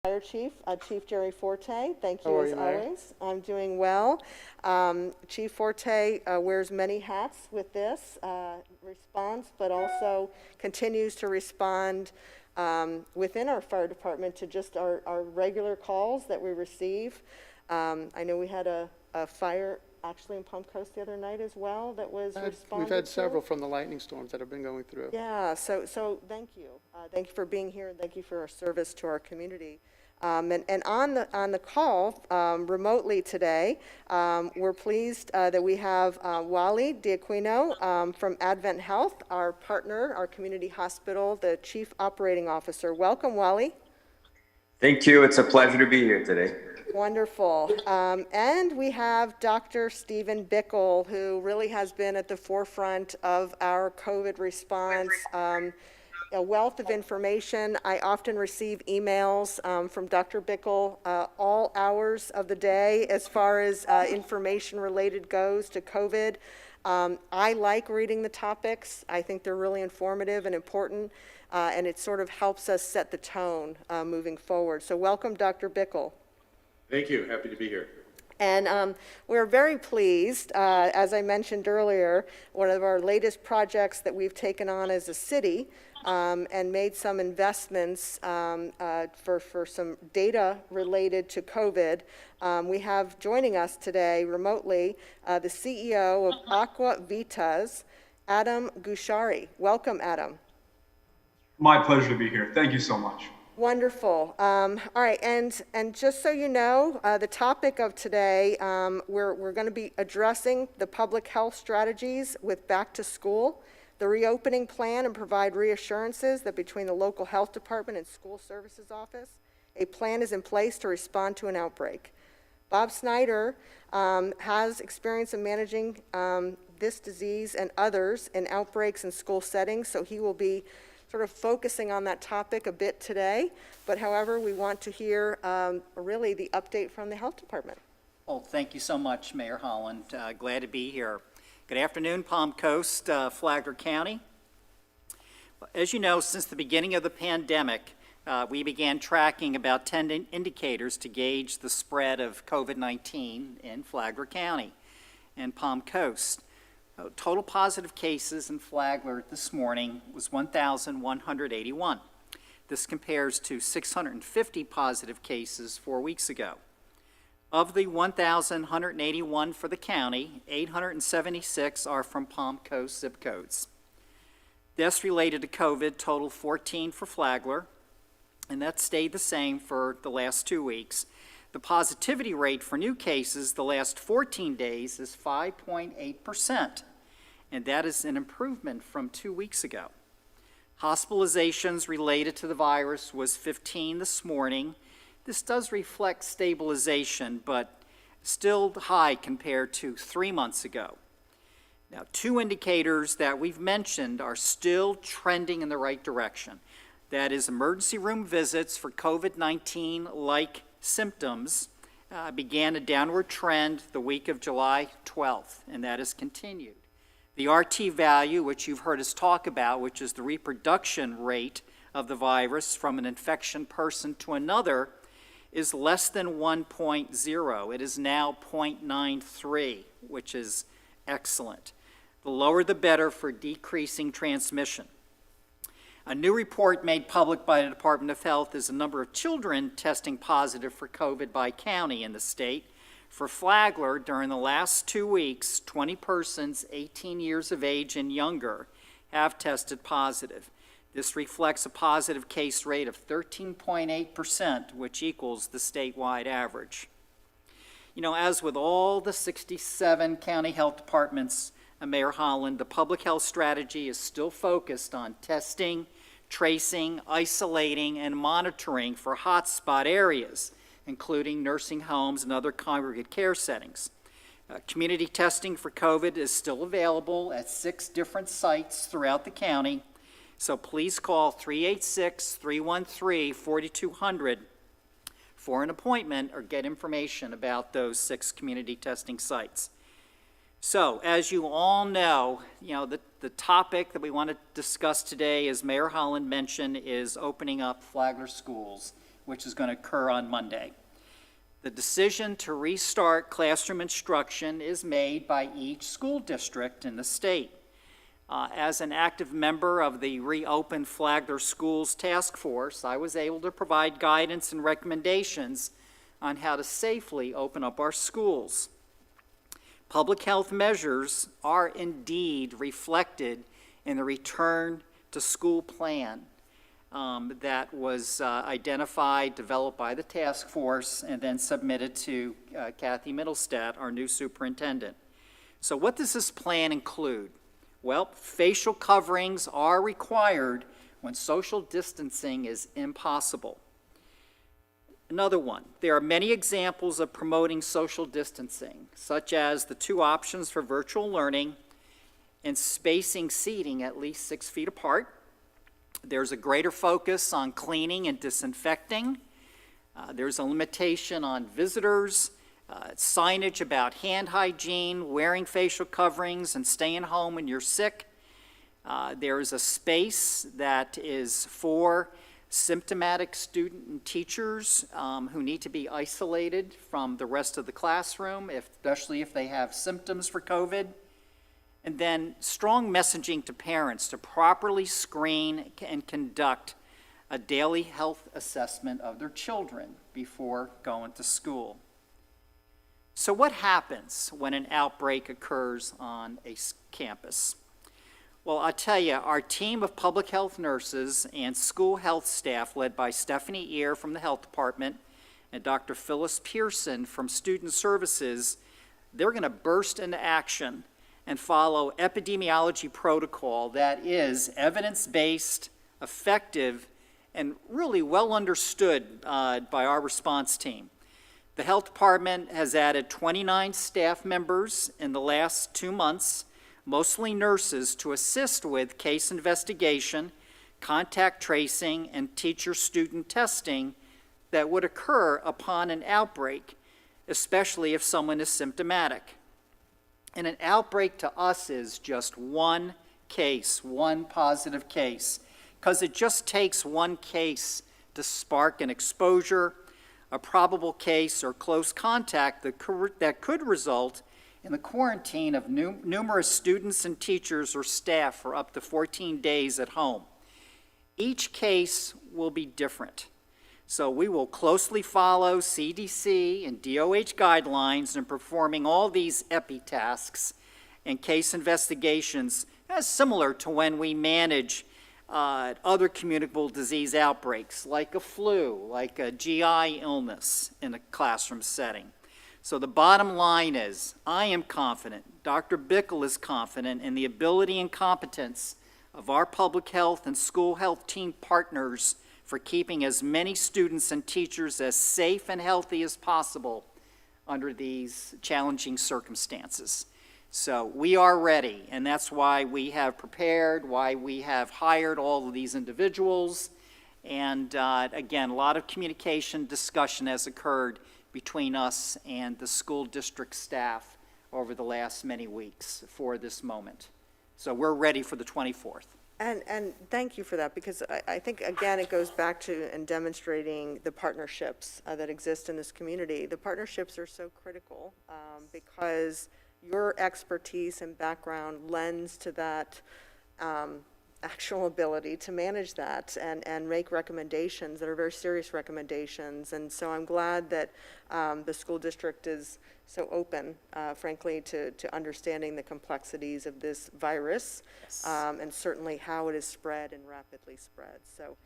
Fire Chief, Chief Jerry Forte. Thank How you are as you, Mayor? always. I'm doing well. Chief Forte wears many hats with this response, but also continues to respond within our fire department to just our regular calls that we receive. I know we had a fire actually in Palm Coast the other night as well that was responded We've had to. several from the lightning storms that have been going through. Yeah, so thank you. Thank you for being here, and thank you for your service to our community. And on the call remotely today, we're pleased that we have Wally Diaquino from Advent Health, our partner, our community hospital, the Chief Operating Officer. Welcome, Wally. Thank you. It's a pleasure to be here today. Wonderful. And we have Dr. Stephen Bickle, who really has been at the forefront of our COVID response. A wealth of information. I often receive emails from Dr. Bickle all hours of the day as far as information related goes to COVID. I like reading the topics. I think they're really informative and important, and it sort of helps us set the tone moving forward. So welcome, Dr. Bickle. Thank you. Happy to be here. And we're very pleased, as I mentioned earlier, one of our latest projects that we've taken on as a city and made some investments for some data related to COVID. We have joining us today remotely the CEO of Aqua Vitas, Adam Gushari. Welcome, Adam. My pleasure to be here. Thank you so much. Wonderful. All right, and just so you know, the topic of today, we're going to be addressing the public health strategies with back to school, the reopening plan, and provide reassurances that between the local health department and school services office, a plan is in place to respond to an outbreak. Bob Snyder has experience in managing this disease and others in outbreaks in school settings, so he will be sort of focusing on that topic a bit today, but however, we want to hear really the update from the health department. Well, thank you so much, Mayor Holland. Glad to be here. Good afternoon, Palm Coast, Flagler County. As you know, since the beginning of the pandemic, we began tracking about 10 indicators to gauge the spread of COVID-19 in Flagler County and Palm Coast. Total positive cases in Flagler this morning was 1,181. This compares to 650 positive cases 4 weeks ago. Of the 1,181 for the county, 876 are from Palm Coast zip codes. Deaths related to COVID total 14 for Flagler, and that stayed the same for the last 2 weeks. The positivity rate for new cases the last 14 days is 5.8%. And that is an improvement from 2 weeks ago. Hospitalizations related to the virus was 15 this morning. This does reflect stabilization, but still high compared to 3 months ago. Now, 2 indicators that we've mentioned are still trending in the right direction. That is, emergency room visits for COVID-19-like symptoms began a downward trend the week of July 12th, and that has continued. The RT value, which you've heard us talk about, which is the reproduction rate of the virus from an infection person to another, is less than 1.0. It is now 0.93, which is excellent. The lower the better for decreasing transmission. A new report made public by the Department of Health is the number of children testing positive for COVID by county in the state. For Flagler, during the last 2 weeks, 20 persons 18 years of age and younger have tested positive. This reflects a positive case rate of 13.8%, which equals the statewide average. You know, as with all the 67 county health departments, Mayor Holland, the public health strategy is still focused on testing, tracing, isolating, and monitoring for hotspot areas, including nursing homes and other congregate care settings. Community testing for COVID is still available at 6 different sites throughout the county, so please call 386-313-4200 for an appointment or get information about those 6 community testing sites. So, as you all know, the topic that we want to discuss today, as Mayor Holland mentioned, is opening up Flagler schools which is going to occur on Monday. The decision to restart classroom instruction is made by each school district in the state. As an active member of the Reopen Flagler Schools Task Force, I was able to provide guidance and recommendations on how to safely open up our schools. Public health measures are indeed reflected in the return to school plan that was identified, developed by the task force, and then submitted to Kathy Middlestat, our new superintendent. So what does this plan include? Well, facial coverings are required when social distancing is impossible. Another one, there are many examples of promoting social distancing, such as the 2 options for virtual learning and spacing seating at least 6 feet apart. There's a greater focus on cleaning and disinfecting. There's a limitation on visitors, signage about hand hygiene, wearing facial coverings, and staying home when you're sick. There is a space that is for symptomatic student and teachers who need to be isolated from the rest of the classroom, especially if they have symptoms for COVID. And then strong messaging to parents to properly screen and conduct a daily health assessment of their children before going to school. So what happens when an outbreak occurs on a campus? Well, I'll tell you, our team of public health nurses and school health staff led by Stephanie Ear from the health department and Dr. Phyllis Pearson from student services, they're going to burst into action and follow epidemiology protocol that is evidence-based, effective, and really well understood by our response team. The health department has added 29 staff members in the last 2 months, mostly nurses, to assist with case investigation, contact tracing, and teacher-student testing that would occur upon an outbreak, especially if someone is symptomatic. And an outbreak to us is just one case, one positive case, because it just takes one case to spark an exposure, a probable case, or close contact that could result in the quarantine of numerous students and teachers or staff for up to 14 days at home. Each case will be different. So we will closely follow CDC and DOH guidelines in performing all these EPI-tasks and case investigations, as similar to when we manage other communicable disease outbreaks, like a flu, like a GI illness in a classroom setting. So the bottom line is, I am confident, Dr. Bickle is confident in the ability and competence of our public health and school health team partners for keeping as many students and teachers as safe and healthy as possible under these challenging circumstances. So we are ready, and that's why we have prepared, why we have hired all of these individuals. And again, a lot of communication, discussion has occurred between us and the school district staff over the last many weeks for this moment. So we're ready for the 24th. And thank you for that, because I think, again, it goes back to and demonstrating the partnerships that exist in this community. The partnerships are so critical because your expertise and background lends to that actual ability to manage that and make recommendations that are very serious recommendations. And so I'm glad that the school district is so open, frankly, to understanding the complexities of this virus, Yes. And certainly how it is spread and rapidly spread. So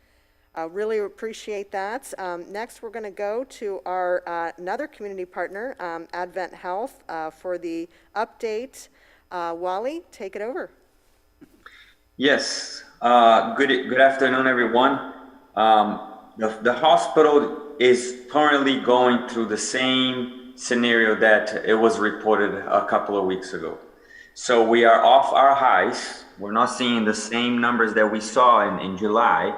I really appreciate that. Next, we're going to go to our another community partner, Advent Health, for the update. Wally, take it over. Yes. Good afternoon, everyone. The hospital is currently going through the same scenario that it was reported a couple of weeks ago. So we are off our highs. We're not seeing the same numbers that we saw in July.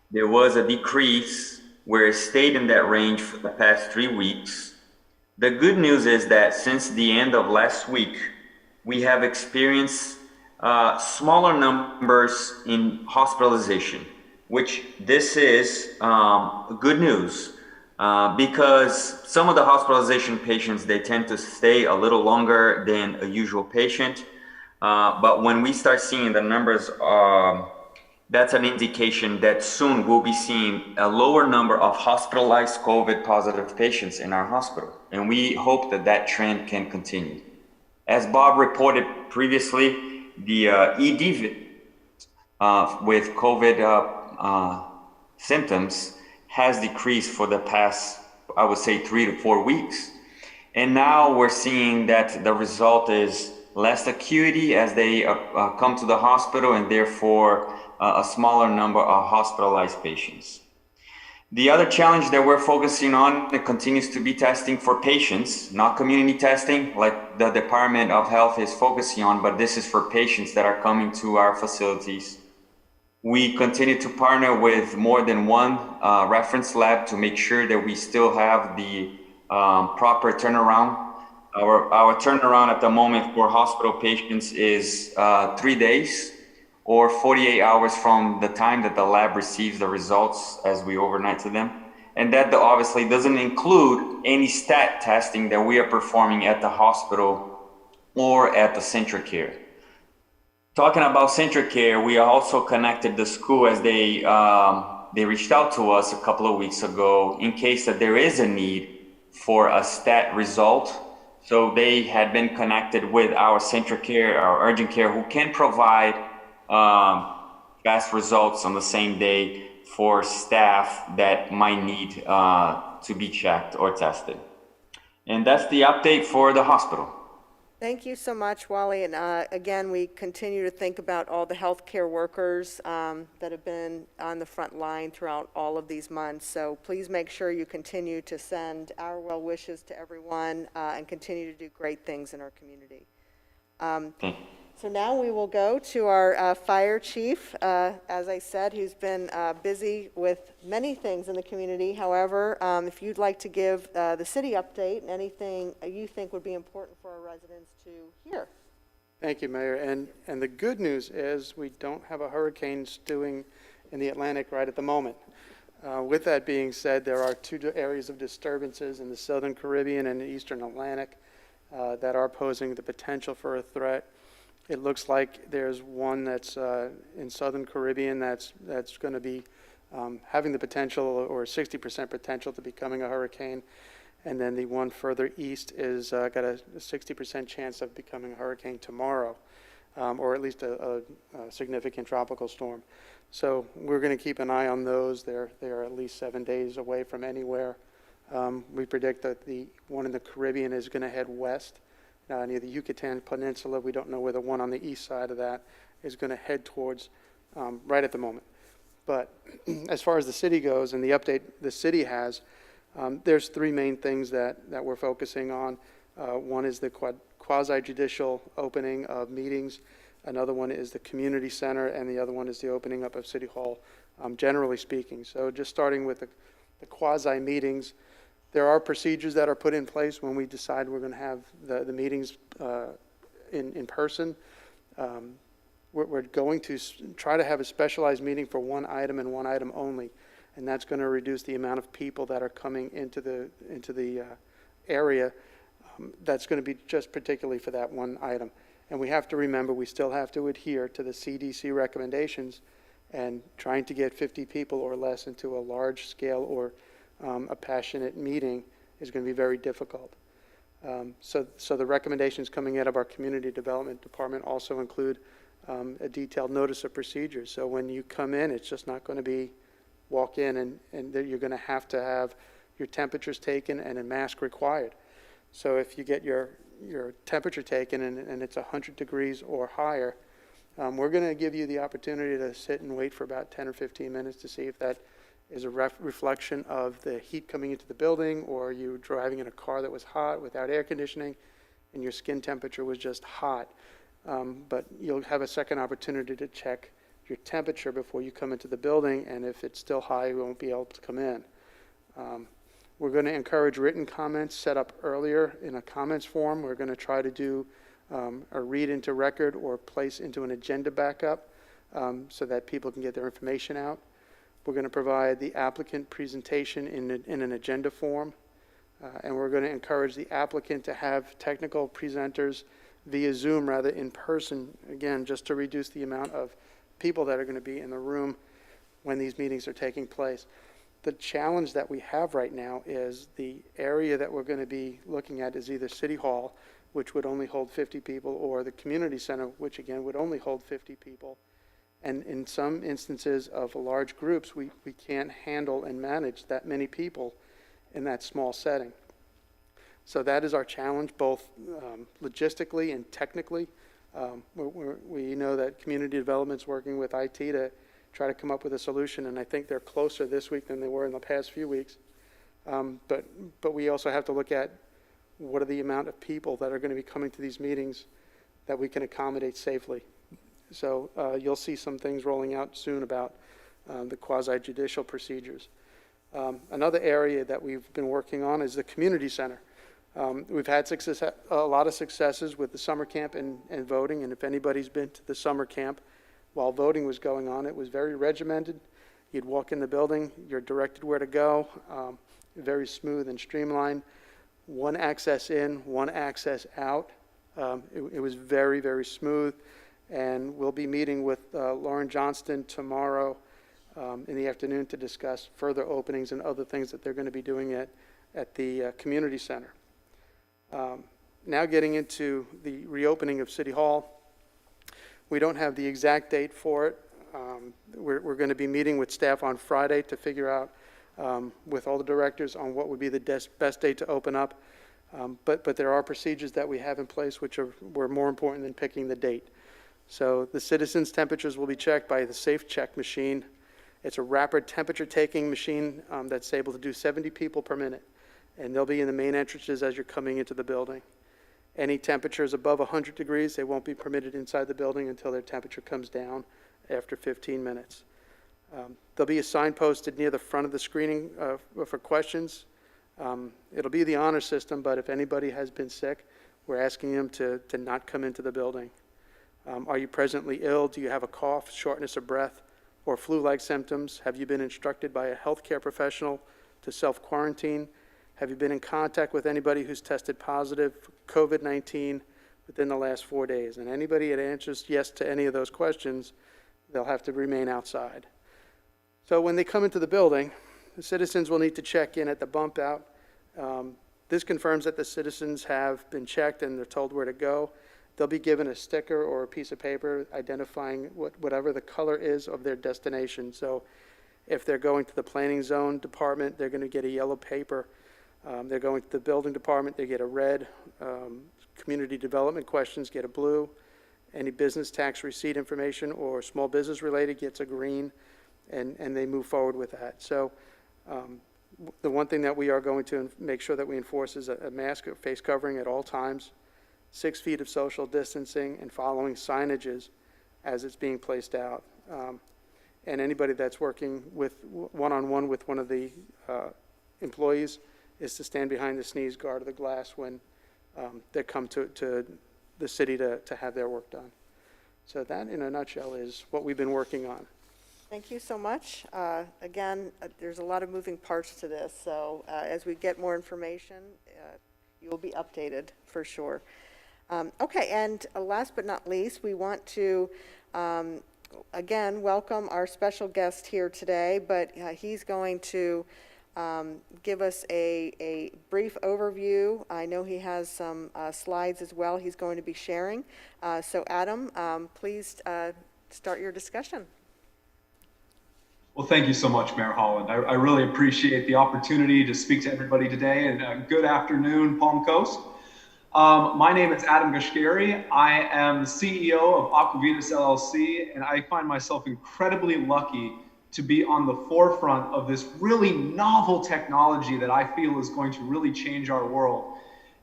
There was a decrease where it stayed in that range for the past 3 weeks. The good news is that since the end of last week, we have experienced smaller numbers in hospitalization. which this is good news because some of the hospitalization patients, they tend to stay a little longer than a usual patient. But when we start seeing the numbers, that's an indication that soon we'll be seeing a lower number of hospitalized COVID positive patients in our hospital. And we hope that that trend can continue. As Bob reported previously, the ED with COVID symptoms has decreased for the past, I would say, 3 to 4 weeks. And now we're seeing that the result is less acuity as they come to the hospital, and therefore a smaller number of hospitalized patients. The other challenge that we're focusing on, it continues to be testing for patients, not community testing like the Department of Health is focusing on, but this is for patients that are coming to our facilities. We continue to partner with more than one reference lab to make sure that we still have the proper turnaround. Our turnaround at the moment for hospital patients is 3 days or 48 hours from the time that the lab receives the results as we overnight to them. And that obviously doesn't include any stat testing that we are performing at the hospital or at the CentraCare. Talking about CentraCare, we also connected the school as they reached out to us a couple of weeks ago in case that there is a need for a stat result. So they had been connected with our CentraCare, our urgent care, who can provide fast results on the same day for staff that might need to be checked or tested. And that's the update for the hospital. Thank you so much, Wally. And again, we continue to think about all the healthcare workers that have been on the front line throughout all of these months. So please make sure you continue to send our well wishes to everyone and continue to do great things in our community. So now we will go to our fire chief, as I said, who's been busy with many things in the community. However, if you'd like to give the city update and anything you think would be important for our residents to hear. Thank you, Mayor. And the good news is we don't have a hurricane stewing in the Atlantic right at the moment. With that being said, there are 2 areas of disturbances in the Southern Caribbean and the Eastern Atlantic that are posing the potential for a threat. It looks like there's one that's in Southern Caribbean that's going to be having the potential or 60% potential to becoming a hurricane. And then the one further east is got a 60% chance of becoming a hurricane tomorrow, or at least a significant tropical storm. So we're going to keep an eye on those. They're at least 7 days away from anywhere. We predict that the one in the Caribbean is going to head west near the Yucatan Peninsula. We don't know where the one on the east side of that is going to head towards right at the moment. But as far as the city goes and the update the city has, there's 3 main things that we're focusing on. One is the quasi-judicial opening of meetings. Another one is the community center, and the other one is the opening up of City Hall, generally speaking. So just starting with the quasi-meetings, there are procedures that are put in place when we decide we're going to have the meetings in person. We're going to try to have a specialized meeting for one item and one item only, and that's going to reduce the amount of people that are coming into the area. That's going to be just particularly for that one item. And we have to remember we still have to adhere to the CDC recommendations, and trying to get 50 people or less into a large scale or a passionate meeting is going to be very difficult. So the recommendations coming out of our community development department also include a detailed notice of procedures. So when you come in, it's just not going to be walk in and you're going to have your temperatures taken and a mask required. So if you get your temperature taken and it's 100 degrees or higher, we're going to give you the opportunity to sit and wait for about 10 or 15 minutes to see if that is a reflection of the heat coming into the building, or you driving in a car that was hot without air conditioning and your skin temperature was just hot. But you'll have a second opportunity to check your temperature before you come into the building, and if it's still high, you won't be able to come in. We're going to encourage written comments set up earlier in a comments form. We're going to try to do a read into record or place into an agenda backup so that people can get their information out. We're going to provide the applicant presentation in an agenda form, and we're going to encourage the applicant to have technical presenters via Zoom rather in person, again, just to reduce the amount of people that are going to be in the room when these meetings are taking place. The challenge that we have right now is the area that we're going to be looking at is either City Hall, which would only hold 50 people, or the community center, which again would only hold 50 people. And in some instances of large groups, we can't handle and manage that many people in that small setting. So that is our challenge, both logistically and technically. We know that community development's working with IT to try to come up with a solution, and I think they're closer this week than they were in the past few weeks. But we also have to look at what are the amount of people that are going to be coming to these meetings that we can accommodate safely. So you'll see some things rolling out soon about the quasi-judicial procedures. Another area that we've been working on is the community center. We've had a lot of successes with the summer camp and voting, and if anybody's been to the summer camp while voting was going on, it was very regimented. You'd walk in the building, you're directed where to go, very smooth and streamlined. One access in, one access out. It was very, very smooth, and we'll be meeting with Lauren Johnston tomorrow in the afternoon to discuss further openings and other things that they're going to be doing at the community center. Now getting into the reopening of City Hall. We don't have the exact date for it. We're going to be meeting with staff on Friday to figure out with all the directors on what would be the best date to open up. But there are procedures that we have in place which were more important than picking the date. So the citizens' temperatures will be checked by the Safe Check machine. It's a rapid temperature taking machine that's able to do 70 people per minute. And they'll be in the main entrances as you're coming into the building. Any temperatures above 100 degrees, they won't be permitted inside the building until their temperature comes down after 15 minutes. There'll be a sign posted near the front of the screening for questions. It'll be the honor system, but if anybody has been sick, we're asking them to not come into the building. Are you presently ill? Do you have a cough, shortness of breath, or flu-like symptoms? Have you been instructed by a healthcare professional to self-quarantine? Have you been in contact with anybody who's tested positive for COVID-19 within the last 4 days? And anybody that answers yes to any of those questions, they'll have to remain outside. So when they come into the building, the citizens will need to check in at the bump out. This confirms that the citizens have been checked and they're told where to go. They'll be given a sticker or a piece of paper identifying whatever the color is of their destination. So if they're going to the planning zone department, they're going to get a yellow paper. They're going to the building department, they get a red. Community development questions get a blue. Any business tax receipt information or small business related gets a green, and they move forward with that. So the one thing that we are going to make sure that we enforce is a mask or face covering at all times, 6 feet of social distancing, and following signages as it's being placed out. And anybody that's working with one-on-one with one of the employees is to stand behind the sneeze guard of the glass when they come to the city to have their work done. So that, in a nutshell, is what we've been working on. Thank you so much. Again, there's a lot of moving parts to this, so as we get more information, you will be updated for sure. Okay, and last but not least, we want to again welcome our special guest here today, but he's going to give us a brief overview. I know he has some slides as well he's going to be sharing. So Adam, please start your discussion. Well, thank you so much, Mayor Holland. I really appreciate the opportunity to speak to everybody today, and good afternoon, Palm Coast. My name is Adam Gashgari. I am the CEO of Aquavitas LLC, and I find myself incredibly lucky to be on the forefront of this really novel technology that I feel is going to really change our world.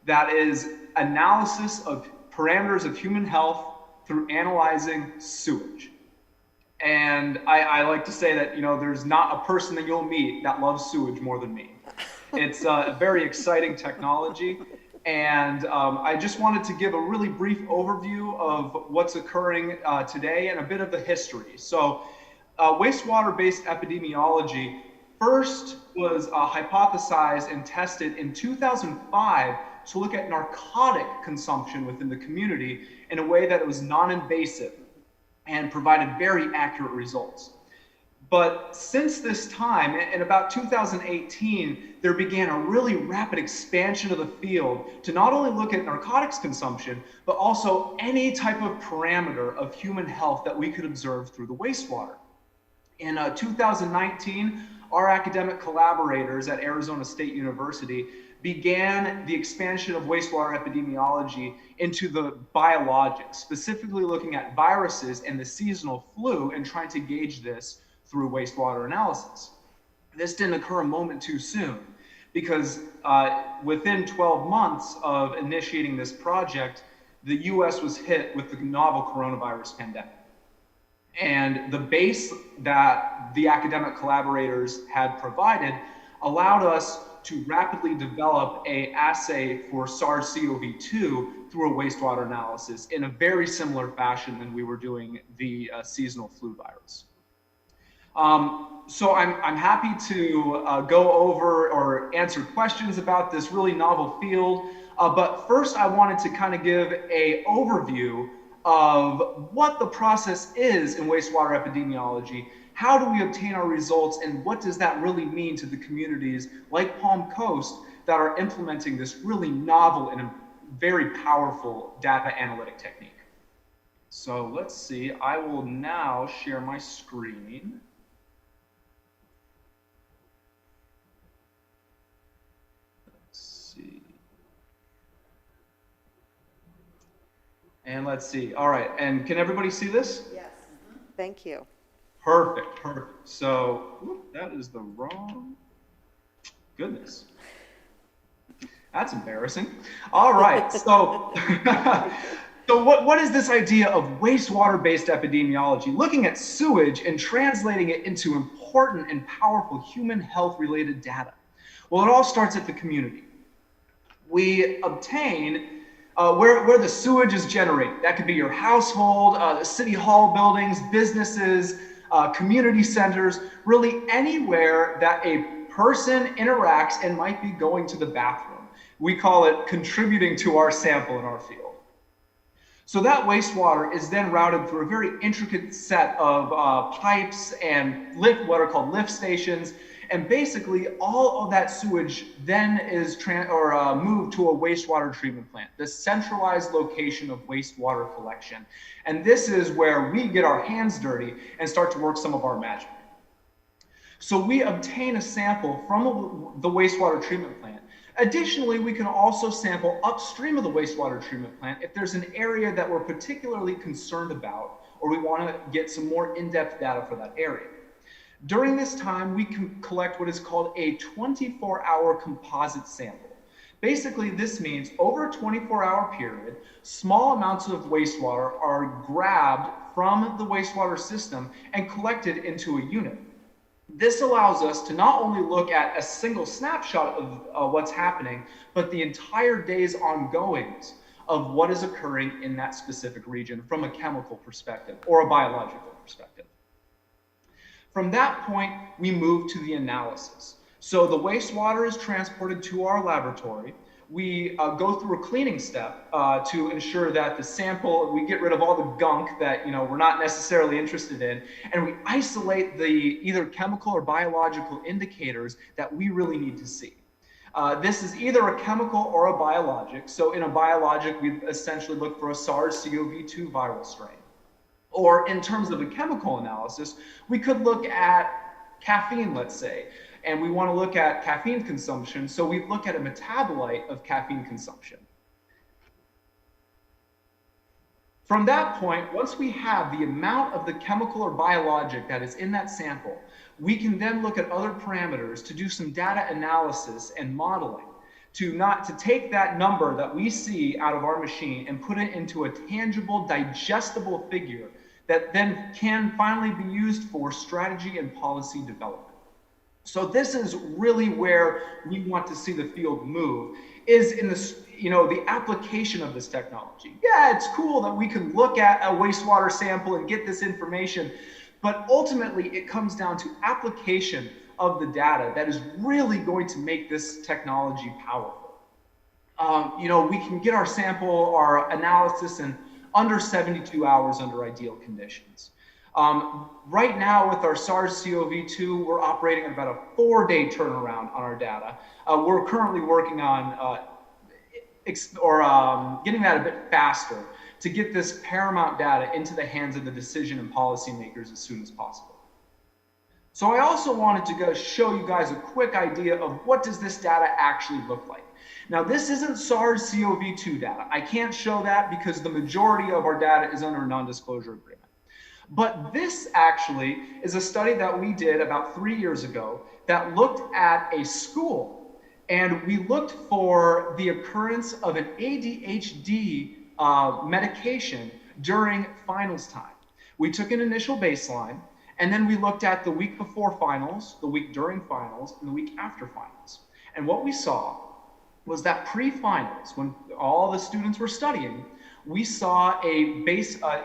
That is analysis of parameters of human health through analyzing sewage. And I like to say that, you know, there's not a person that you'll meet that loves sewage more than me. It's a very exciting technology. And I just wanted to give a really brief overview of what's occurring today and a bit of the history. So wastewater-based epidemiology first was hypothesized and tested in 2005 to look at narcotic consumption within the community in a way that it was non-invasive and provided very accurate results. But since this time, in about 2018, there began a really rapid expansion of the field to not only look at narcotics consumption, but also any type of parameter of human health that we could observe through the wastewater. In 2019, our academic collaborators at Arizona State University began the expansion of wastewater epidemiology into the biologics, specifically looking at viruses and the seasonal flu and trying to gauge this through wastewater analysis. This didn't occur a moment too soon because within 12 months of initiating this project, the US was hit with the novel coronavirus pandemic. And the base that the academic collaborators had provided allowed us to rapidly develop an assay for SARS-CoV-2 through a wastewater analysis in a very similar fashion than we were doing the seasonal flu virus. So I'm happy to go over or answer questions about this really novel field. But first I wanted to kind of give an overview of what the process is in wastewater epidemiology. How do we obtain our results, and what does that really mean to the communities like Palm Coast that are implementing this really novel and very powerful data analytic technique? So let's see, I will now share my screen. And let's see. All right. And can everybody see this? Yes. Thank you. Perfect. Perfect. So whoop, that is the wrong. Goodness. That's embarrassing. All right. So, so what is this idea of wastewater-based epidemiology? Looking at sewage and translating it into important and powerful human health-related data. Well, it all starts at the community. We obtain where the sewage is generated. That could be your household, the city hall buildings, businesses, community centers, really anywhere that a person interacts and might be going to the bathroom. We call it contributing to our sample in our field. So that wastewater is then routed through a very intricate set of pipes and what are called lift stations. And basically, all of that sewage then is moved to a wastewater treatment plant, the centralized location of wastewater collection. And this is where we get our hands dirty and start to work some of our magic. So we obtain a sample from the wastewater treatment plant. Additionally, we can also sample upstream of the wastewater treatment plant if there's an area that we're particularly concerned about, or we want to get some more in-depth data for that area. During this time, we can collect what is called a 24-hour composite sample. Basically, this means over a 24-hour period, small amounts of wastewater are grabbed from the wastewater system and collected into a unit. This allows us to not only look at a single snapshot of what's happening, but the entire day's ongoings of what is occurring in that specific region from a chemical perspective or a biological perspective. From that point, we move to the analysis. So the wastewater is transported to our laboratory. We go through a cleaning step to ensure that the sample, we get rid of all the gunk that we're not necessarily interested in, and we isolate the either chemical or biological indicators that we really need to see. This is either a chemical or a biologic. So in a biologic, we essentially look for a SARS-CoV-2 viral strain. Or in terms of a chemical analysis, we could look at caffeine, let's say, and we want to look at caffeine consumption, so we look at a metabolite of caffeine consumption. From that point, once we have the amount of the chemical or biologic that is in that sample, we can then look at other parameters to do some data analysis and modeling to take that number that we see out of our machine and put it into a tangible, digestible figure that then can finally be used for strategy and policy development. So this is really where we want to see the field move, is in this, the application of this technology. Yeah, it's cool that we can look at a wastewater sample and get this information, But ultimately, it comes down to application of the data that is really going to make this technology powerful. We can get our sample, our analysis in under 72 hours under ideal conditions. Right now with our SARS-CoV-2, we're operating at about a 4-day turnaround on our data. We're currently working on getting that a bit faster to get this paramount data into the hands of the decision and policymakers as soon as possible. So I also wanted to go show you guys a quick idea of what does this data actually look like. Now, this isn't SARS-CoV-2 data. I can't show that because the majority of our data is under a non-disclosure agreement. But this actually is a study that we did about 3 years ago that looked at a school, and we looked for the occurrence of an ADHD medication during finals time. We took an initial baseline, and then we looked at the week before finals, the week during finals, and the week after finals. And what we saw was that pre-finals, when all the students were studying, we saw a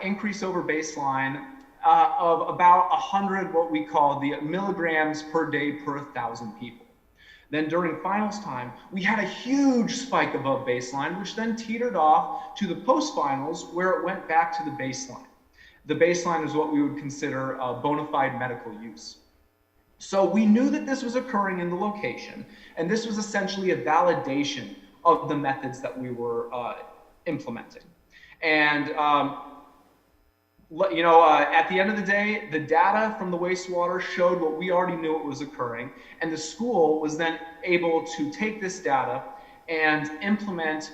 increase over baseline of about 100, what we call the milligrams per day per 1,000 people. Then during finals time, we had a huge spike above baseline, which then teetered off to the post-finals where it went back to the baseline. The baseline is what we would consider bona fide medical use. So we knew that this was occurring in the location, and this was essentially a validation of the methods that we were implementing. And at the end of the day, the data from the wastewater showed what we already knew it was occurring, and the school was then able to take this data and implement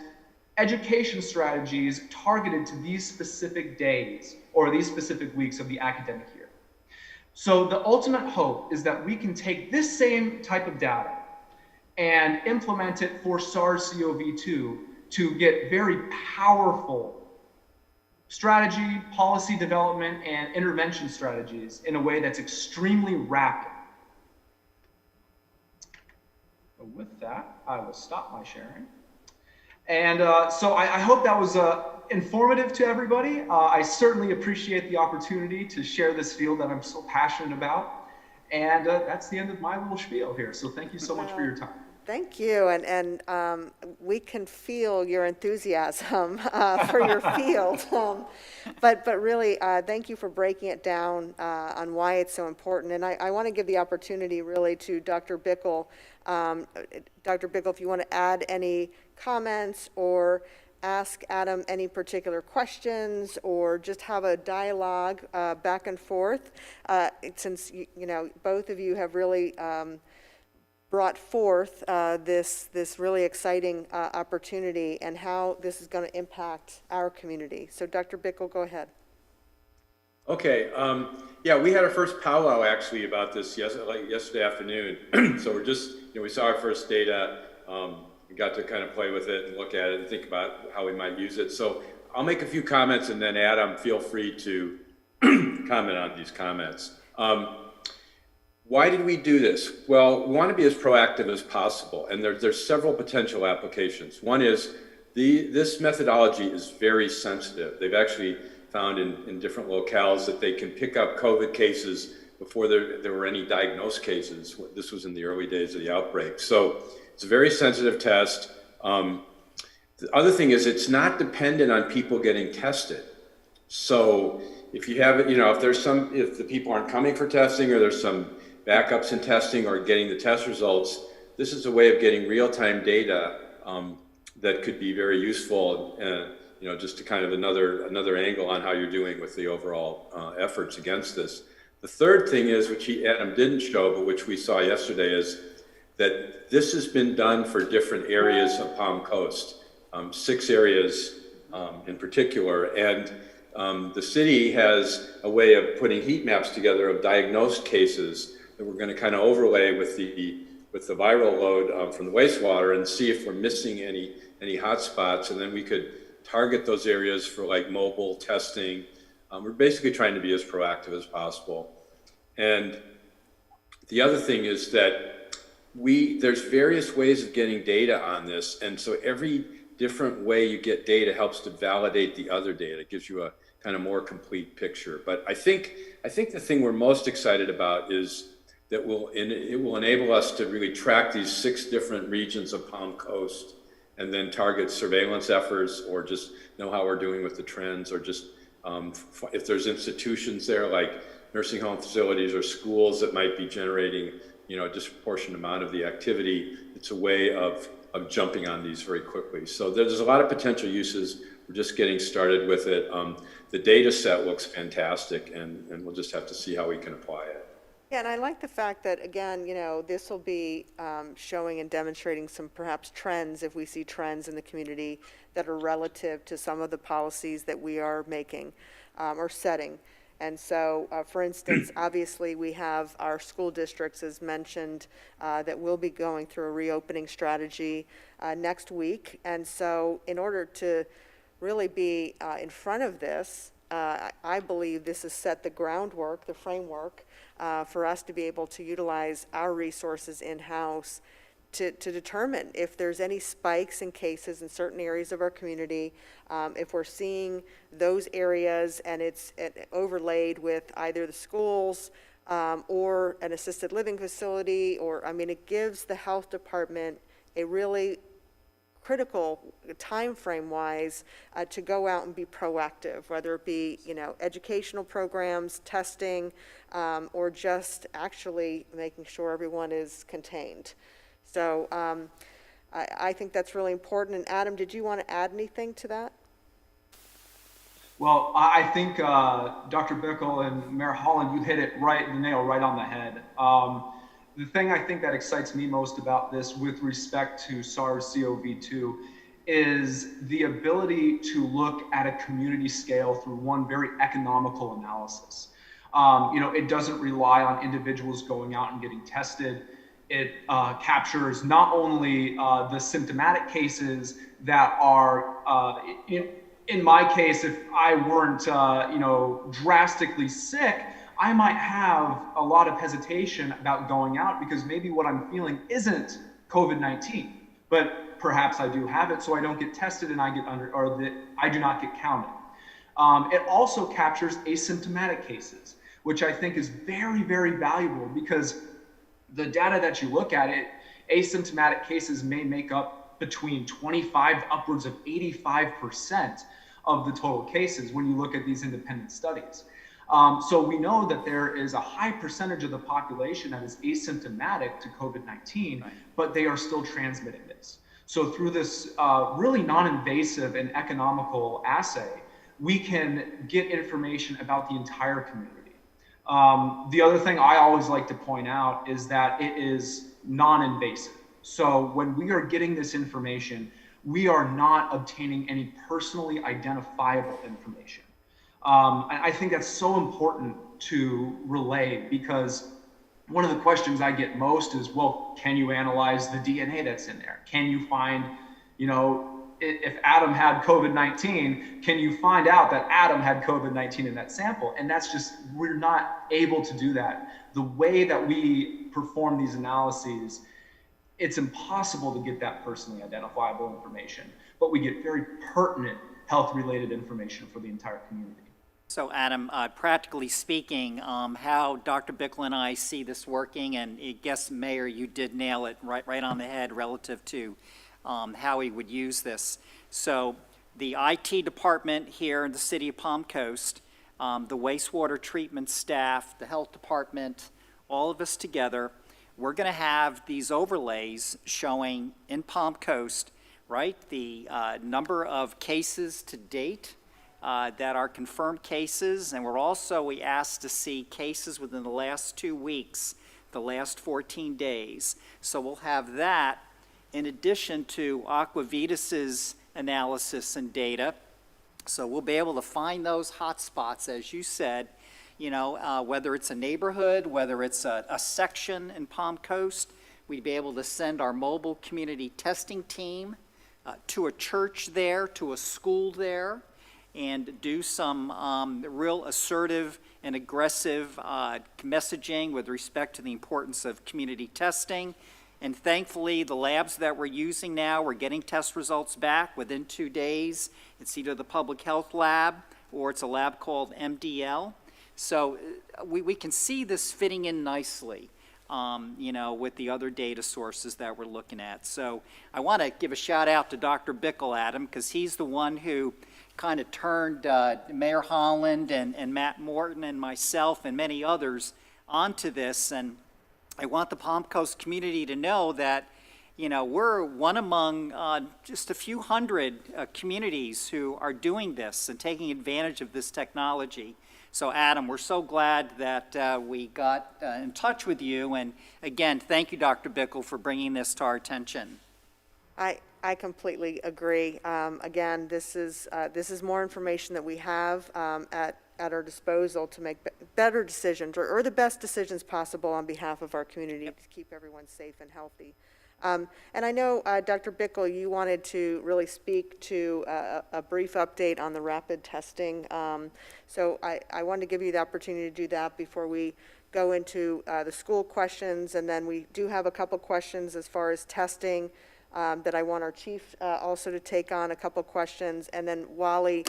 education strategies targeted to these specific days or these specific weeks of the academic year. So the ultimate hope is that we can take this same type of data and implement it for SARS-CoV-2 to get very powerful strategy, policy development, and intervention strategies in a way that's extremely rapid. So with that, I will stop my sharing. And so I hope that was informative to everybody. I certainly appreciate the opportunity to share this field that I'm so passionate about. And that's the end of my little spiel here. So thank you so much for your time. Thank you, and we can feel your enthusiasm for your field. But really, thank you for breaking it down on why it's so important. And I want to give the opportunity really to Dr. Bickle. Dr. Bickle, if you want to add any comments or ask Adam any particular questions or just have a dialogue back and forth, since both of you have really brought forth this really exciting opportunity and how this is going to impact our community. So Dr. Bickle, go ahead. Okay, yeah, we had our first powwow actually about this yesterday afternoon. So we're just, we saw our first data, we got to kind of play with it and look at it and think about how we might use it. So I'll make a few comments and then Adam, feel free to comment on these comments. Why did we do this? Well, we want to be as proactive as possible, and there's several potential applications. One is this methodology is very sensitive. They've actually found in different locales that they can pick up COVID cases before there were any diagnosed cases. This was in the early days of the outbreak. So it's a very sensitive test. The other thing is it's not dependent on people getting tested. So if you have, if the people aren't coming for testing or there's some backups in testing or getting the test results, this is a way of getting real-time data that could be very useful, just to kind of another angle on how you're doing with the overall efforts against this. The third thing is, which Adam didn't show, but which we saw yesterday, is that this has been done for different areas of Palm Coast, 6 areas in particular, and the city has a way of putting heat maps together of diagnosed cases that we're going to kind of overlay with the viral load from the wastewater and see if we're missing any hot spots, and then we could target those areas for like mobile testing. We're basically trying to be as proactive as possible. And the other thing is that there's various ways of getting data on this, and so every different way you get data helps to validate the other data. It gives you kind of more complete picture. But I think the thing we're most excited about is that it will enable us to really track these 6 different regions of Palm Coast and then target surveillance efforts, or just know how we're doing with the trends, or just if there's institutions there like nursing home facilities or schools that might be generating, a disproportionate amount of the activity. It's a way of jumping on these very quickly. So there's a lot of potential uses. We're just getting started with it. The data set looks fantastic, and we'll just have to see how we can apply it. Yeah, and I like the fact that, again, this will be showing and demonstrating some perhaps trends, if we see trends in the community that are relative to some of the policies that we are making or setting. And so, for instance, obviously, we have our school districts, as mentioned, that will be going through a reopening strategy next week. And so, in order to really be in front of this, I believe this has set the groundwork, the framework, for us to be able to utilize our resources in-house to determine if there's any spikes in cases in certain areas of our community, if we're seeing those areas and it's overlaid with either the schools or an assisted living facility, or, it gives the health department a really critical time frame wise to go out and be proactive, whether it be, educational programs, testing, or just actually making sure everyone is contained. So I think that's really important. And Adam, did you want to add anything to that? Well, I think Dr. Bickle and Mayor Holland, you hit it the nail right on the head. The thing I think that excites me most about this with respect to SARS-CoV-2 is the ability to look at a community scale through one very economical analysis. It doesn't rely on individuals going out and getting tested. It captures not only the symptomatic cases that are, in my case, if I weren't, drastically sick, I might have a lot of hesitation about going out because maybe what I'm feeling isn't COVID-19, but perhaps I do have it, so I don't get tested and I do not get counted. It also captures asymptomatic cases, which I think is very, very valuable, because the data that you look at, asymptomatic cases may make up between 25 upwards of 85% of the total cases when you look at these independent studies. So we know that there is a high percentage of the population that is asymptomatic to COVID-19, but they are still transmitting this. So through this really non-invasive and economical assay, we can get information about the entire community. The other thing I always like to point out is that it is non-invasive. So when we are getting this information, we are not obtaining any personally identifiable information. I think that's so important to relay, because one of the questions I get most is, well, can you analyze the DNA that's in there? Can you find, if Adam had COVID-19, can you find out that Adam had COVID-19 in that sample? And that's just, we're not able to do that. The way that we perform these analyses, it's impossible to get that personally identifiable information, but we get very pertinent health-related information for the entire community. So Adam, practically speaking, how Dr. Bickle and I see this working, and I guess, Mayor, you did nail it right on the head relative to how we would use this. So the IT department here in the city of Palm Coast, the wastewater treatment staff, the health department, all of us together, we're going to have these overlays showing in Palm Coast, right, the number of cases to date that are confirmed cases, and we asked to see cases within the last 2 weeks, the last 14 days. So we'll have that in addition to Aquavitas's analysis and data. So we'll be able to find those hot spots, as you said, whether it's a neighborhood, whether it's a section in Palm Coast. We'd be able to send our mobile community testing team to a church there, to a school there, and do some real assertive and aggressive messaging with respect to the importance of community testing. And thankfully, the labs that we're using now, we're getting test results back within 2 days. It's either the public health lab or it's a lab called MDL. So we can see this fitting in nicely, you know, with the other data sources that we're looking at. So I want to give a shout out to Dr. Bickle, Adam, because he's the one who kind of turned Mayor Holland and Matt Morton and myself and many others onto this. And I want the Palm Coast community to know that, you know, we're one among just a few hundred communities who are doing this and taking advantage of this technology. So Adam, we're so glad that we got in touch with you. And again, thank you, Dr. Bickle, for bringing this to our attention. I completely agree. Again, this is more information that we have at our disposal to make better decisions or the best decisions possible on behalf of our community to keep everyone safe and healthy. And I know, Dr. Bickle, you wanted to really speak to a brief update on the rapid testing. So I wanted to give you the opportunity to do that before we go into the school questions. And then we do have a couple questions as far as testing that I want our chief also to take on a couple questions. And then Wally,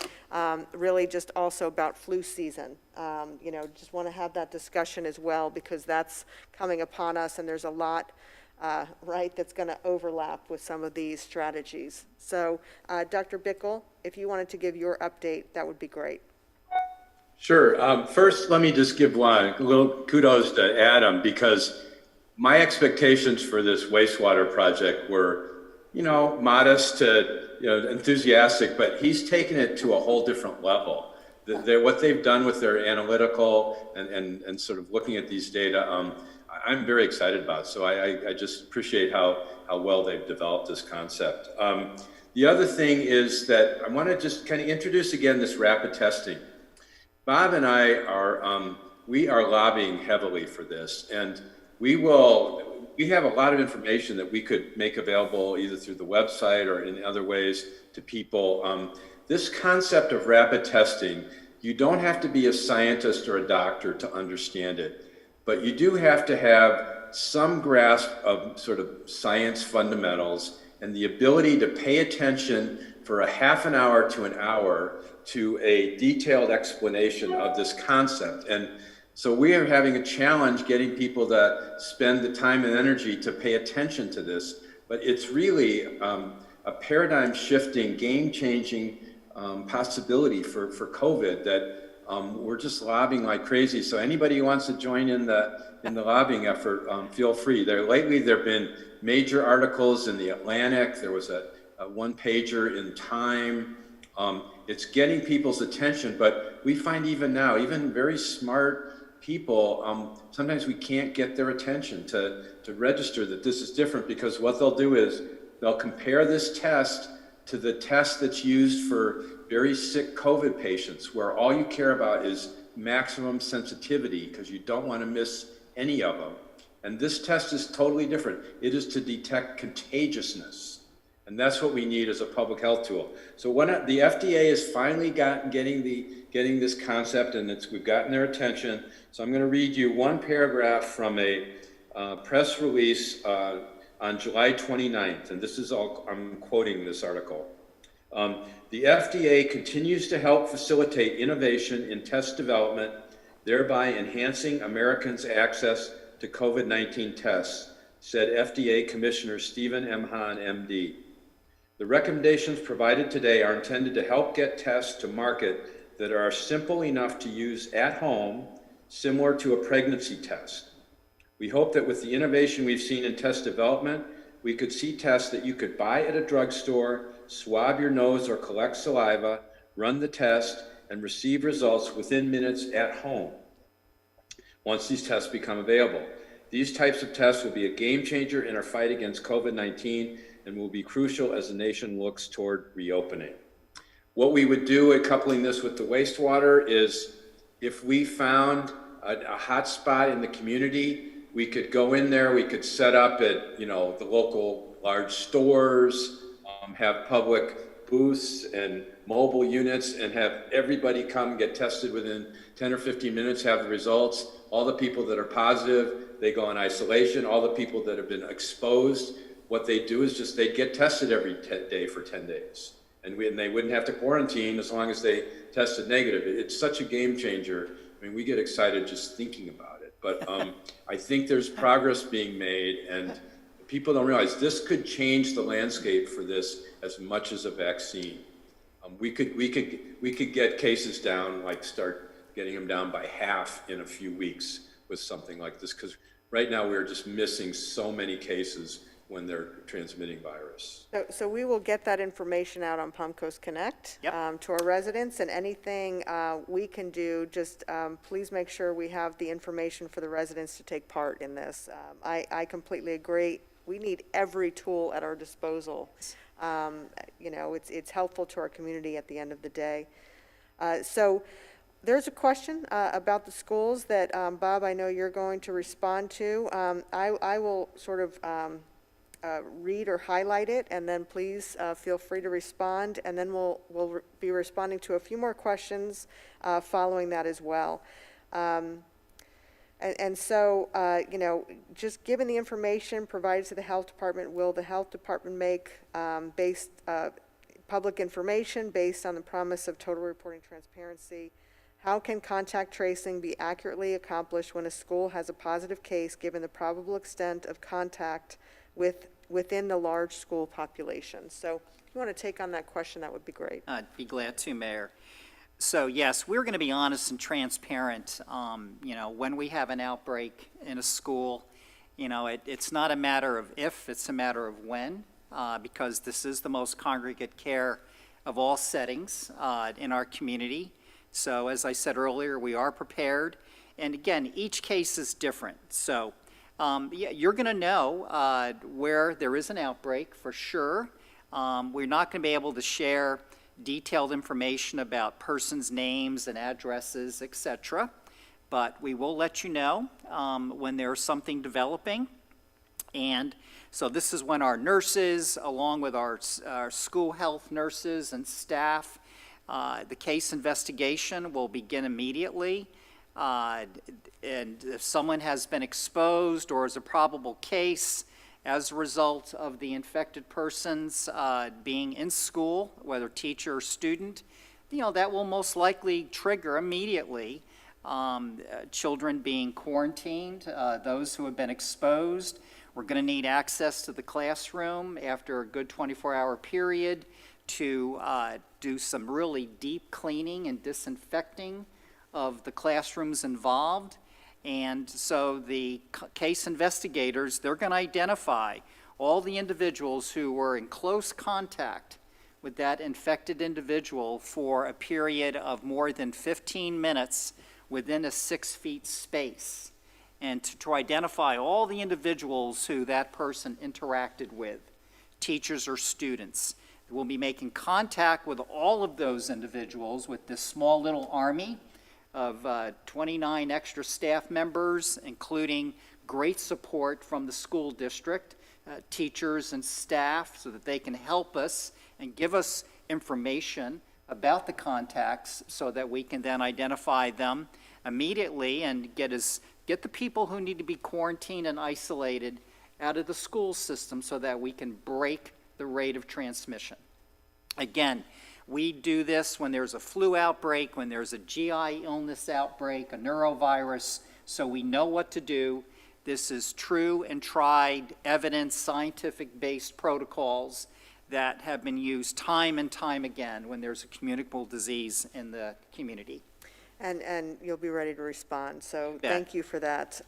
really just also about flu season. You know, just want to have that discussion as well because that's coming upon us and there's a lot right, that's going to overlap with some of these strategies. So, Dr. Bickle, if you wanted to give your update, that would be great. Sure. First, let me just give a little kudos to Adam because my expectations for this wastewater project were, you know, modest to, you know, enthusiastic, but he's taken it to a whole different level. What they've done with their analytical and sort of looking at these data, I'm very excited about. So I just appreciate how well they've developed this concept. The other thing is that I want to just kind of introduce again this rapid testing. Bob and I are we are lobbying heavily for this, and we have a lot of information that we could make available either through the website or in other ways to people. This concept of rapid testing, you don't have to be a scientist or a doctor to understand it. But you do have to have some grasp of sort of science fundamentals and the ability to pay attention for a half an hour to an hour to a detailed explanation of this concept. And so we are having a challenge getting people to spend the time and energy to pay attention to this. But it's really a paradigm shifting, game changing possibility for COVID that we're just lobbying like crazy. So anybody who wants to join in the lobbying effort, feel free. Lately there have been major articles in the Atlantic. There was a one-pager in Time. It's getting people's attention, but we find even now, even very smart people, sometimes we can't get their attention to register that this is different because what they'll do is they'll compare this test to the test that's used for very sick COVID patients, where all you care about is maximum sensitivity because you don't want to miss any of them. And this test is totally different. It is to detect contagiousness. And that's what we need as a public health tool. So when the FDA has finally getting this concept and we've gotten their attention. So I'm going to read you one paragraph from a press release on July 29th. And this is I'm quoting this article. The FDA continues to help facilitate innovation in test development, thereby enhancing Americans' access to COVID-19 tests, said FDA Commissioner Stephen M. Hahn, MD. The recommendations provided today are intended to help get tests to market that are simple enough to use at home, similar to a pregnancy test. We hope that with the innovation we've seen in test development, we could see tests that you could buy at a drugstore, swab your nose or collect saliva, run the test, and receive results within minutes at home once these tests become available. These types of tests will be a game changer in our fight against COVID-19 and will be crucial as the nation looks toward reopening. What we would do, coupling this with the wastewater, is if we found a hot spot in the community, we could go in there, we could set up at the local large stores, have public booths and mobile units and have everybody come get tested within 10 or 15 minutes, have the results. All the people that are positive, they go in isolation. All the people that have been exposed, what they do is they get tested every day for 10 days. and they wouldn't have to quarantine as long as they tested negative. It's such a game changer. I mean, we get excited just thinking about it. But I think there's progress being made, and people don't realize this could change the landscape for this as much as a vaccine. We could get cases down, like start getting them down by half in a few weeks with something like this, because right now we're just missing so many cases when they're transmitting virus. So we will get that information out on Palm Coast Connect to our residents, and anything we can do, just please make sure we have the information for the residents to take part in this. I completely agree. We need every tool at our disposal. You know, it's helpful to our community at the end of the day. So there's a question about the schools that, Bob, I know you're going to respond to. I will sort of read or highlight it, and then please feel free to respond, and then we'll be responding to a few more questions following that as well. And so, you know, just given the information provided to the health department, will the health department make public information based on the promise of total reporting transparency? How can contact tracing be accurately accomplished when a school has a positive case, given the probable extent of contact within the large school population? So if you want to take on that question, that would be great. I'd be glad to, Mayor. So yes, we're going to be honest and transparent. You know, when we have an outbreak in a school, you know, it's not a matter of if, it's a matter of when, because this is the most congregate care of all settings in our community. So as I said earlier, we are prepared. And again, each case is different. So yeah, you're going to know where there is an outbreak for sure. We're not going to be able to share detailed information about persons' names and addresses, etc. But we will let you know when there's something developing. And so this is when our nurses, along with our school health nurses and staff, the case investigation will begin immediately. And if someone has been exposed or is a probable case as a result of the infected persons being in school, whether teacher or student, you know, that will most likely trigger immediately children being quarantined, those who have been exposed. We're going to need access to the classroom after a good 24-hour period to do some really deep cleaning and disinfecting of the classrooms involved. And so the case investigators, they're going to identify all the individuals who were in close contact with that infected individual for a period of more than 15 minutes within a 6 feet space, and to identify all the individuals who that person interacted with, teachers or students. We'll be making contact with all of those individuals with this small little army of 29 extra staff members, including great support from the school district, teachers and staff, so that they can help us and give us information about the contacts so that we can then identify them immediately and get the people who need to be quarantined and isolated out of the school system so that we can break the rate of transmission. Again, we do this when there's a flu outbreak, when there's a GI illness outbreak, a neurovirus, so we know what to do. This is true and tried, evidence, scientific-based protocols that have been used time and time again when there's a communicable disease in the community. And you'll be ready to respond, so Bet. thank you for that.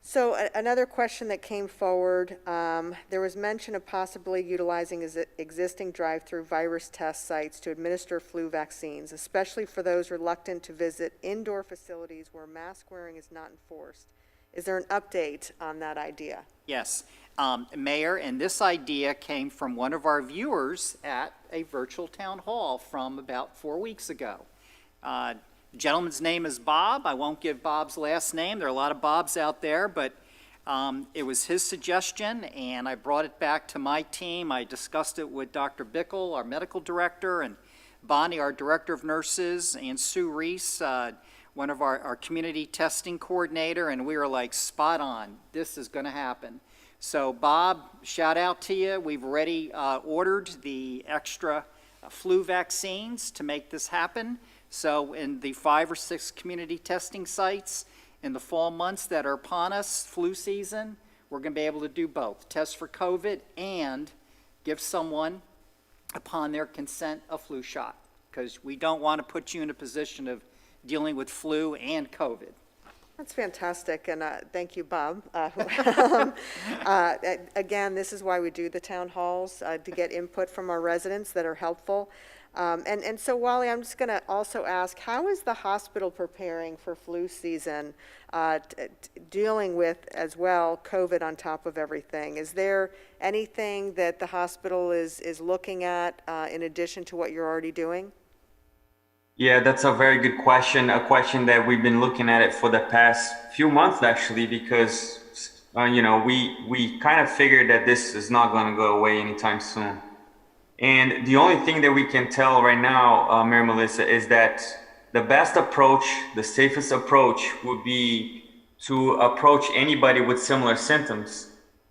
So another question that came forward, there was mention of possibly utilizing existing drive-through virus test sites to administer flu vaccines, especially for those reluctant to visit indoor facilities where mask wearing is not enforced. Is there an update on that idea? Yes, Mayor, and this idea came from one of our viewers at a virtual town hall from about 4 weeks ago. The gentleman's name is Bob. I won't give Bob's last name. There are a lot of Bobs out there, but it was his suggestion, and I brought it back to my team. I discussed it with Dr. Bickle, our medical director, and Bonnie, our director of nurses, and Sue Reese, one of our community testing coordinator, and we were like, spot on. This is going to happen. So, Bob, shout out to you. We've already ordered the extra flu vaccines to make this happen. So in the 5 or 6 community testing sites in the fall months that are upon us, flu season, we're going to be able to do both, test for COVID and give someone, upon their consent, a flu shot, because we don't want to put you in a position of dealing with flu and COVID. That's fantastic, and thank you, Bob. Again, this is why we do the town halls, to get input from our residents that are helpful. And so, Wally, I'm just going to also ask, how is the hospital preparing for flu season, dealing with, as well, COVID on top of everything? Is there anything that the hospital is looking at in addition to what you're already doing? Yeah, that's a very good question. A question that we've been looking at it for the past few months, actually, because we kind of figured that this is not going to go away anytime soon. And the only thing that we can tell right now, Mary Melissa, is that the best approach, the safest approach, would be to approach anybody with similar symptoms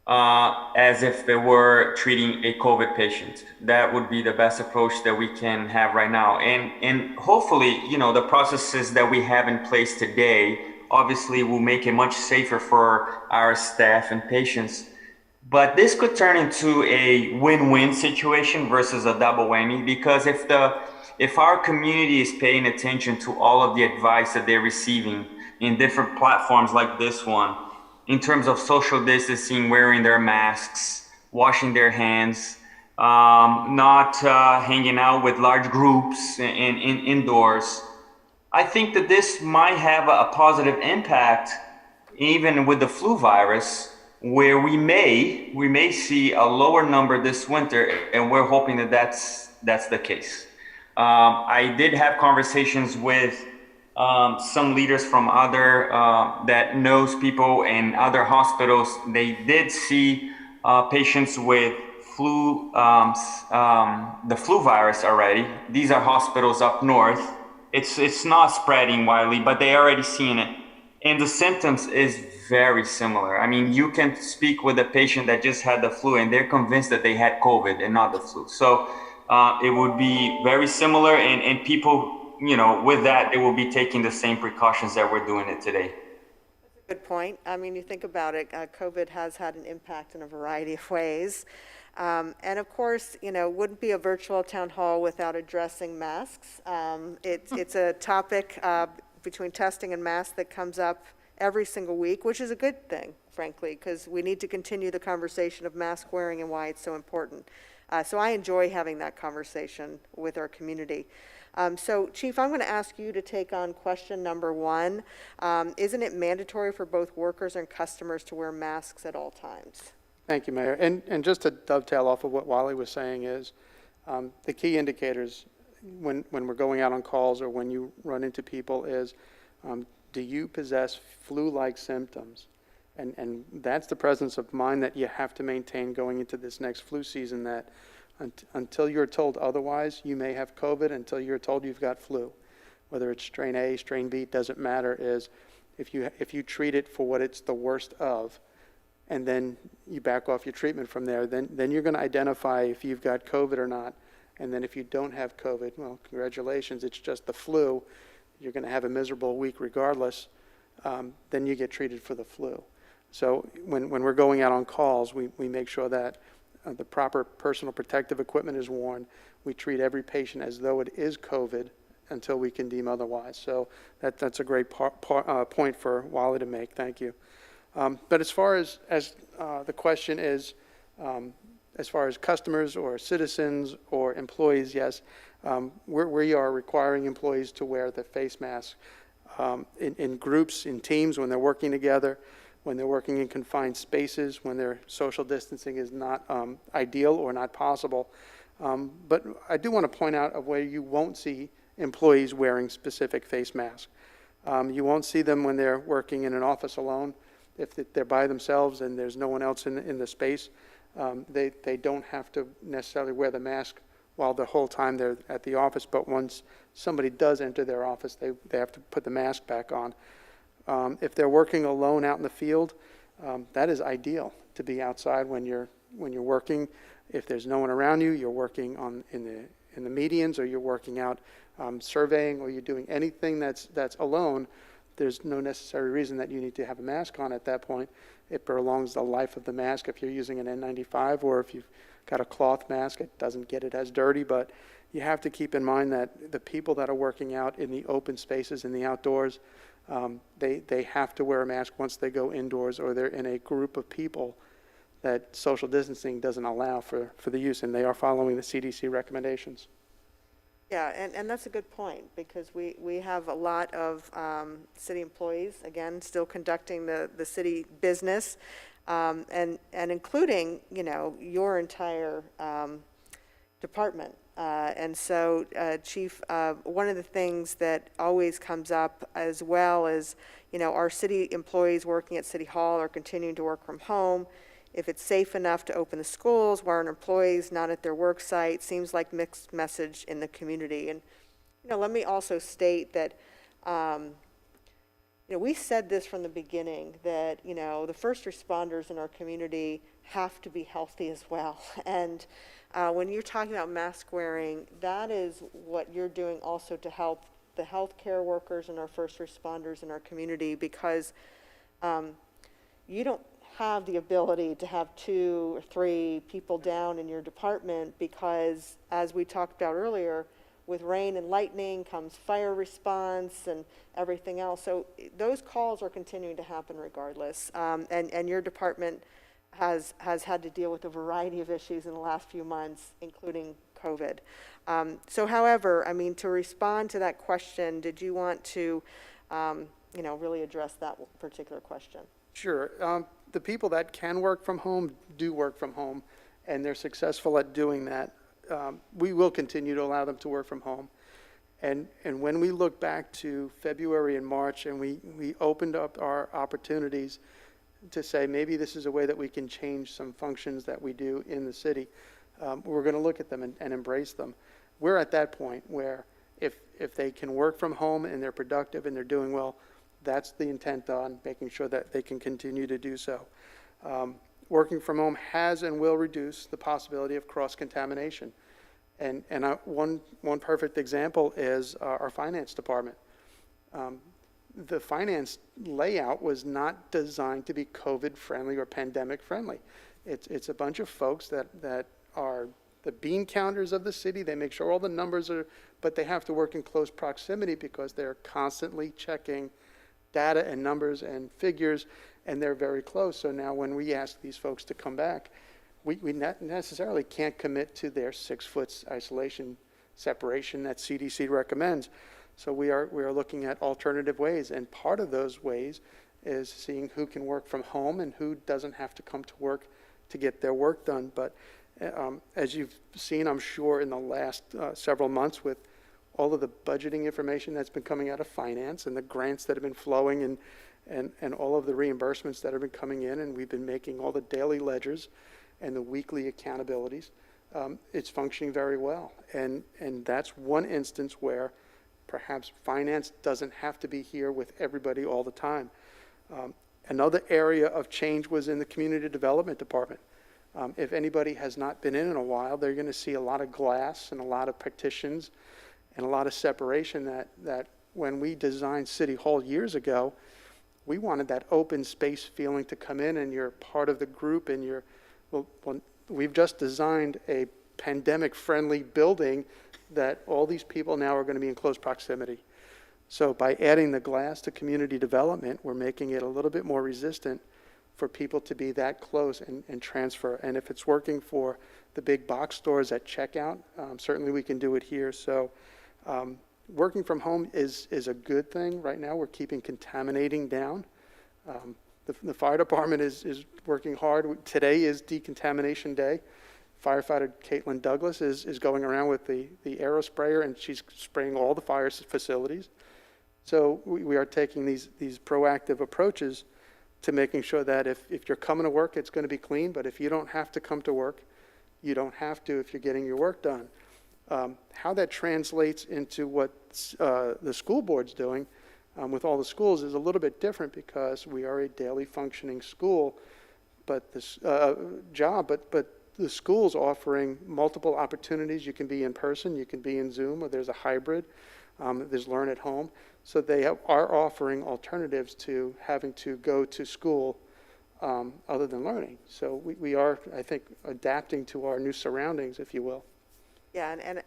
as if they were treating a COVID patient. That would be the best approach that we can have right now. And hopefully, the processes that we have in place today obviously will make it much safer for our staff and patients. But this could turn into a win-win situation versus a double whammy, because if our community is paying attention to all of the advice that they're receiving in different platforms like this one, in terms of social distancing, wearing their masks, washing their hands, not hanging out with large groups indoors, I think that this might have a positive impact even with the flu virus, where we may see a lower number this winter, and we're hoping that that's the case. I did have conversations with some leaders from other that knows people in other hospitals. They did see patients with the flu virus already. These are hospitals up north. It's not spreading widely, but they already seen it, and the symptoms is very similar. I mean, you can speak with a patient that just had the flu and they're convinced that they had COVID and not the flu. So it would be very similar, and people, with that, they will be taking the same precautions that we're doing it today. Good point. I mean, you think about it, COVID has had an impact in a variety of ways. And of course, wouldn't be a virtual town hall without addressing masks. It's a topic between testing and masks that comes up every single week, which is a good thing, frankly, because we need to continue the conversation of mask wearing and why it's so important. So I enjoy having that conversation with our community. So, Chief, I'm going to ask you to take on question number 1. Isn't it mandatory for both workers and customers to wear masks at all times? Thank you, Mayor. And just to dovetail off of what Wally was saying is, the key indicators when we're going out on calls or when you run into people is, do you possess flu-like symptoms? And that's the presence of mind that you have to maintain going into this next flu season, that until you're told otherwise, you may have COVID, until you're told you've got flu. Whether it's strain A, strain B, doesn't matter, is if you treat it for what it's the worst of, and then you back off your treatment from there, then you're going to identify if you've got COVID or not. And then if you don't have COVID, well, congratulations, it's just the flu. You're going to have a miserable week regardless. Then you get treated for the flu. So when we're going out on calls, we make sure that the proper personal protective equipment is worn. We treat every patient as though it is COVID until we can deem otherwise. So that's a great point for Wally to make. Thank you. But as far as the question is, as far as customers or citizens or employees, yes, we are requiring employees to wear the face mask in groups, in teams, when they're working together, when they're working in confined spaces, when their social distancing is not ideal or not possible. But I do want to point out a way you won't see employees wearing specific face masks. You won't see them when they're working in an office alone. If they're by themselves and there's no one else in the space, they don't have to necessarily wear the mask while the whole time they're at the office, but once somebody does enter their office, they have to put the mask back on. If they're working alone out in the field, that is ideal to be outside when you're working. If there's no one around you, you're working in in the medians, or you're working out surveying, or you're doing anything that's alone, there's no necessary reason that you need to have a mask on at that point. It prolongs the life of the mask if you're using an N95, or if you've got a cloth mask, it doesn't get it as dirty. But you have to keep in mind that the people that are working out in the open spaces, in the outdoors, they have to wear a mask once they go indoors, or they're in a group of people that social distancing doesn't allow for the use, and they are following the CDC recommendations. Yeah, and that's a good point, because we have a lot of city employees, again, still conducting the city business, and including, you know, your entire department. And so, Chief, one of the things that always comes up as well is, you know, our city employees working at City Hall are continuing to work from home. If it's safe enough to open the schools, why aren't employees not at their work site? Seems like mixed message in the community. And, you know, let me also state that, you know, we said this from the beginning, that, you know, the first responders in our community have to be healthy as well. And when you're talking about mask wearing, that is what you're doing also to help the healthcare workers and our first responders in our community, because you don't have the ability to have 2 or 3 people down in your department, because, as we talked about earlier, with rain and lightning comes fire response and everything else. So those calls are continuing to happen regardless. And your department has had to deal with a variety of issues in the last few months, including COVID. So however, I mean, to respond to that question, did you want to, you know, really address that particular question? Sure. The people that can work from home do work from home, and they're successful at doing that. We will continue to allow them to work from home. And when we look back to February and March, and we opened up our opportunities to say maybe this is a way that we can change some functions that we do in the city, we're going to look at them and embrace them. We're at that point where if they can work from home and they're productive and they're doing well, that's the intent on making sure that they can continue to do so. Working from home has and will reduce the possibility of cross-contamination. And one perfect example is our finance department. The finance layout was not designed to be COVID-friendly or pandemic-friendly. It's a bunch of folks that are the bean counters of the city. They make sure all the numbers are, but they have to work in close proximity because they're constantly checking data and numbers and figures, and they're very close. So now when we ask these folks to come back, we not necessarily can't commit to their 6-foot isolation separation that CDC recommends. So we are looking at alternative ways, and part of those ways is seeing who can work from home and who doesn't have to come to work to get their work done. But as you've seen, I'm sure, in the last several months, with all of the budgeting information that's been coming out of finance and the grants that have been flowing and all of the reimbursements that have been coming in, and we've been making all the daily ledgers and the weekly accountabilities, it's functioning very well. And that's one instance where perhaps finance doesn't have to be here with everybody all the time. Another area of change was in the community development department. If anybody has not been in a while, they're going to see a lot of glass and a lot of partitions and a lot of separation that when we designed City Hall years ago, we wanted that open space feeling to come in, and you're part of the group, and we've just designed a pandemic-friendly building that all these people now are going to be in close proximity. So by adding the glass to community development, we're making it a little bit more resistant for people to be that close and transfer. And if it's working for the big box stores at checkout, certainly we can do it here. So working from home is a good thing. Right now we're keeping contaminating down. The fire department is working hard. Today is decontamination day. Firefighter Caitlin Douglas is going around with the aerosprayer, and she's spraying all the fire facilities. So we are taking these proactive approaches to making sure that if you're coming to work, it's going to be clean. But if you don't have to come to work, you don't have to if you're getting your work done. How that translates into what the school board's doing with all the schools is a little bit different, because we are a daily functioning school, but this job. But the school's offering multiple opportunities. You can be in person, you can be in Zoom, or there's a hybrid. There's Learn at Home. So they are offering alternatives to having to go to school other than learning. So we are, I think, adapting to our new surroundings, if you will. Yeah, and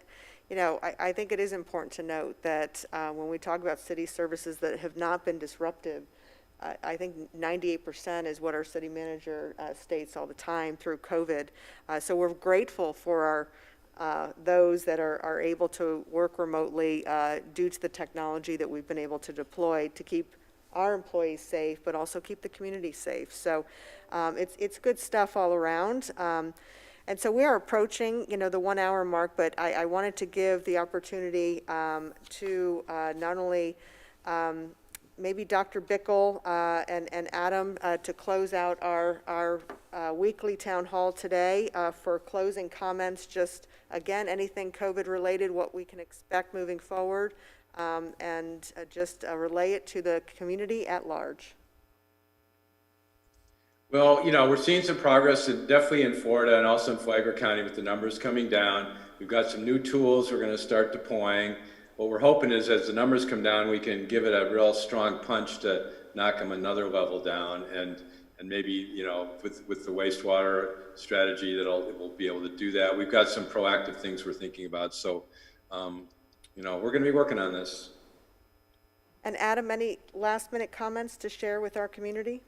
you know, I think it is important to note that when we talk about city services that have not been disrupted, I think 98% is what our city manager states all the time through COVID. So we're grateful for those that are able to work remotely due to the technology that we've been able to deploy to keep our employees safe, but also keep the community safe. So it's good stuff all around. And so we are approaching, you know, the 1 hour mark, but I wanted to give the opportunity to not only maybe Dr. Bickle and Adam to close out our weekly town hall today for closing comments. Just again, anything COVID related, what we can expect moving forward, and just relay it to the community at large. Well, you know, we're seeing some progress, definitely in Florida and also in Flagler County with the numbers coming down. We've got some new tools we're going to start deploying. What we're hoping is as the numbers come down, we can give it a real strong punch to knock them another level down. And maybe, you know, with the wastewater strategy, we'll be able to do that. We've got some proactive things we're thinking about. So, you know, we're going to be working on this. And Adam, any last minute comments to share with our community?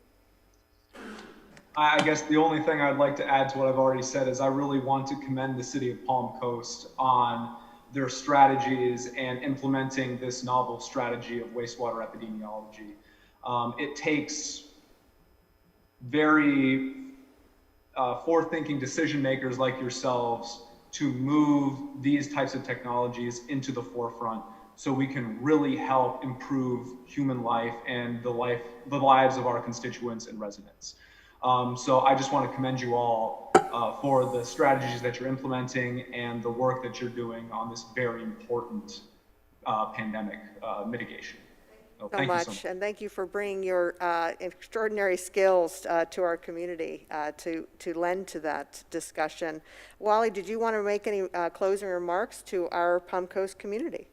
I guess the only thing I'd like to add to what I've already said is I really want to commend the city of Palm Coast on their strategies and implementing this novel strategy of wastewater epidemiology. It takes very forward-thinking decision makers like yourselves to move these types of technologies into the forefront so we can really help improve human life and the lives of our constituents and residents. So I just want to commend you all for the strategies that you're implementing and the work that you're doing on this very important pandemic mitigation. So Thank you so much, and thank you for bringing your extraordinary skills to our community to lend to that discussion. Wally, did you want to make any closing remarks to our Palm Coast community?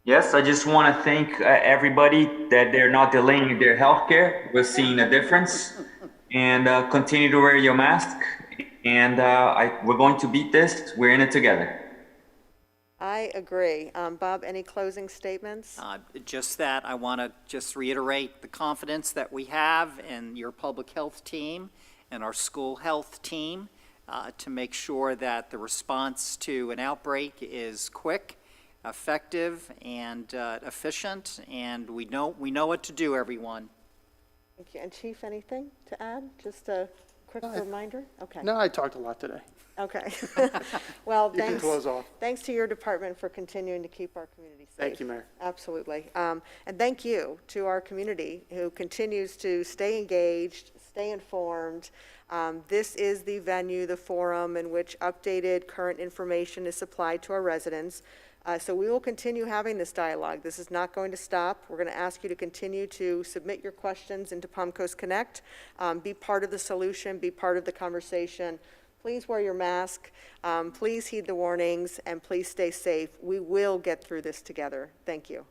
Yes, I just want to thank everybody that they're not delaying their healthcare. We're seeing a difference. And continue to wear your mask. And we're going to beat this. We're in it together. I agree. Bob, any closing statements? Just that I want to just reiterate the confidence that we have in your public health team and our school health team to make sure that the response to an outbreak is quick, effective, and efficient, and we know what to do, everyone. Thank you. And Chief, anything to add? Just a quick reminder? Okay. No, I talked a lot today. Okay. Well, You can close off. Thanks to your department for continuing to keep our community safe. Thank you, Mayor. Absolutely. And thank you to our community who continues to stay engaged, stay informed. This is the venue, the forum in which updated current information is supplied to our residents. So we will continue having this dialogue. This is not going to stop. We're going to ask you to continue to submit your questions into Palm Coast Connect. Be part of the solution, be part of the conversation. Please wear your mask. Please heed the warnings, and please stay safe. We will get through this together. Thank you.